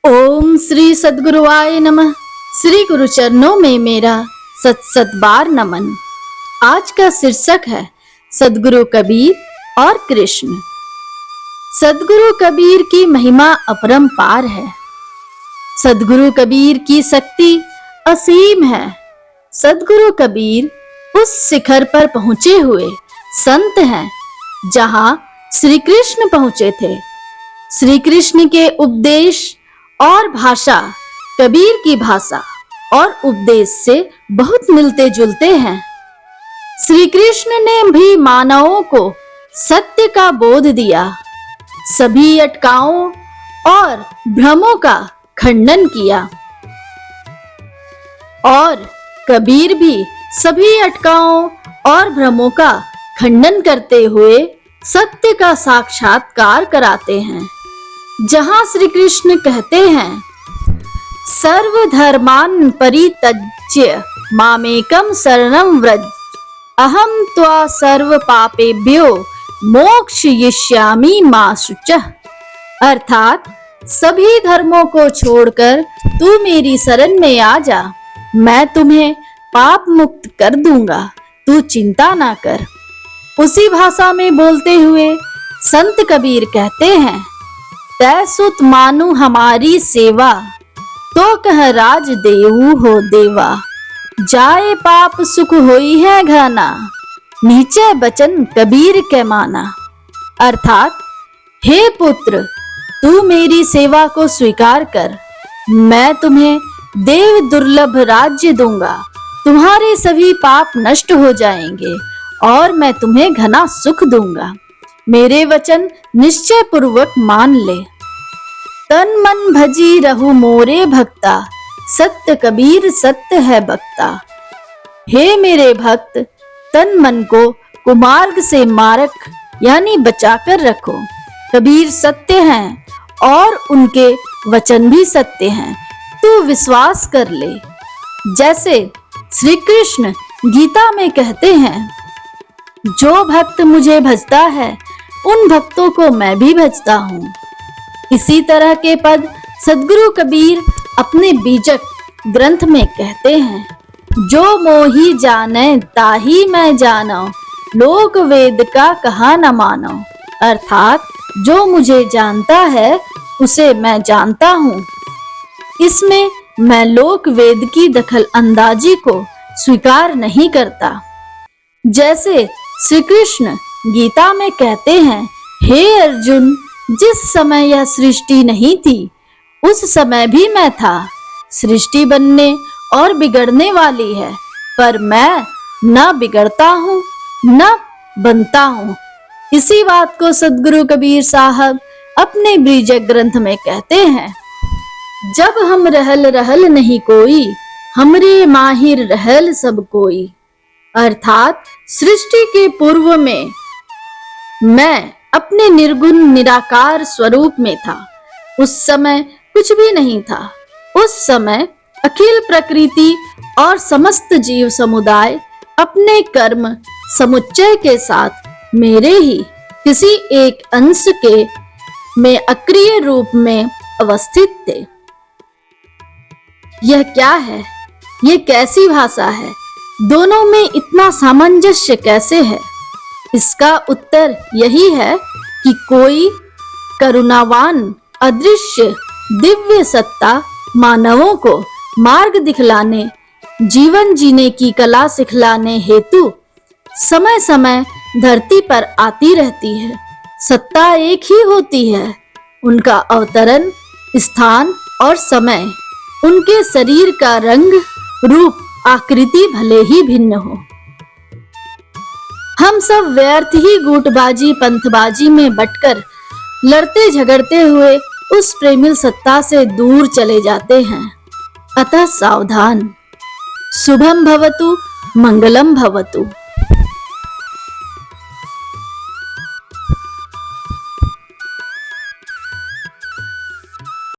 ओम श्री सद्गुरुवाय नमः। श्री गुरु चरणों में मेरा सत सत बार नमन। आज का शीर्षक है सद्गुरु कबीर और कृष्ण। सद्गुरु कबीर की महिमा अपरंपार है। सद्गुरु कबीर की शक्ति असीम है। सद्गुरु कबीर उस शिखर पर पहुंचे हुए संत हैं जहां श्री कृष्ण पहुंचे थे। श्री कृष्ण के उपदेश और भाषा कबीर की भाषा और उपदेश से बहुत मिलते जुलते हैं। श्री कृष्ण ने भी मानवों को सत्य का बोध दिया, सभी अटकाओं और भ्रमों का खंडन किया, और कबीर भी सभी अटकाओं और भ्रमों का खंडन करते हुए सत्य का साक्षात्कार कराते हैं। जहां श्री कृष्ण कहते हैं, सर्वधर्मान् परित्यज्य मामेकं शरणं व्रज, अहं त्वा सर्व पापेभ्यो मोक्षयिष्यामि मा शुचः। अर्थात सभी धर्मों को छोड़कर तू मेरी शरण में आ जा, मैं तुम्हें पाप मुक्त कर दूंगा, तू चिंता ना कर। उसी भाषा में बोलते हुए संत कबीर कहते हैं, तै सुत मानु हमारी सेवा, तो कह राज देऊ हो देवा, जाए पाप सुख होई है घना, नीचे बचन कबीर के माना। अर्थात हे पुत्र, तू मेरी सेवा को स्वीकार कर, मैं तुम्हें देव दुर्लभ राज्य दूंगा, तुम्हारे सभी पाप नष्ट हो जाएंगे और मैं तुम्हें घना सुख दूंगा। मेरे वचन निश्चय पूर्वक मान ले। तन मन भजी रहु मोरे भक्ता, सत्य कबीर सत्य है बक्ता। हे मेरे भक्त, तन मन को कुमार्ग से मारक यानी बचाकर रखो। कबीर सत्य हैं और उनके वचन भी सत्य हैं, तू विश्वास कर ले। जैसे श्री कृष्ण गीता में कहते हैं, जो भक्त मुझे भजता है उन भक्तों को मैं भी भजता हूँ। इसी तरह के पद सद्गुरु कबीर अपने बीजक ग्रंथ में कहते हैं, जो मोही जाने ताही मैं जानो, लोक वेद का कहा न मानो। अर्थात जो मुझे जानता है उसे मैं जानता हूँ, इसमें मैं लोक वेद की दखल अंदाजी को स्वीकार नहीं करता। जैसे श्री कृष्ण गीता में कहते हैं, हे अर्जुन, जिस समय यह सृष्टि नहीं थी उस समय भी मैं था। सृष्टि बनने और बिगड़ने वाली है, पर मैं न बिगड़ता हूँ न बनता हूँ। इसी बात को सद्गुरु कबीर साहब अपने ब्रीजक ग्रंथ में कहते हैं, जब हम रहल रहल नहीं कोई, हमरे माहिर रहल सब कोई। अर्थात सृष्टि के पूर्व में मैं अपने निर्गुण निराकार स्वरूप में था। उस समय कुछ भी नहीं था। उस समय अखिल प्रकृति और समस्त जीव समुदाय अपने कर्म समुच्चय के साथ मेरे ही किसी एक अंश के में अक्रिय रूप में अवस्थित थे। यह क्या है? यह कैसी भाषा है? दोनों में इतना सामंजस्य कैसे है? इसका उत्तर यही है कि कोई करुणावान अदृश्य दिव्य सत्ता मानवों को मार्ग दिखलाने, जीवन जीने की कला सिखलाने हेतु समय समय धरती पर आती रहती है। सत्ता एक ही होती है, उनका अवतरण स्थान और समय, उनके शरीर का रंग रूप आकृति भले ही भिन्न हो। हम सब व्यर्थ ही गुटबाजी पंथबाजी में बटकर लड़ते झगड़ते हुए उस प्रेमिल सत्ता से दूर चले जाते हैं। अतः सावधान। शुभम भवतु, मंगलम भवतु।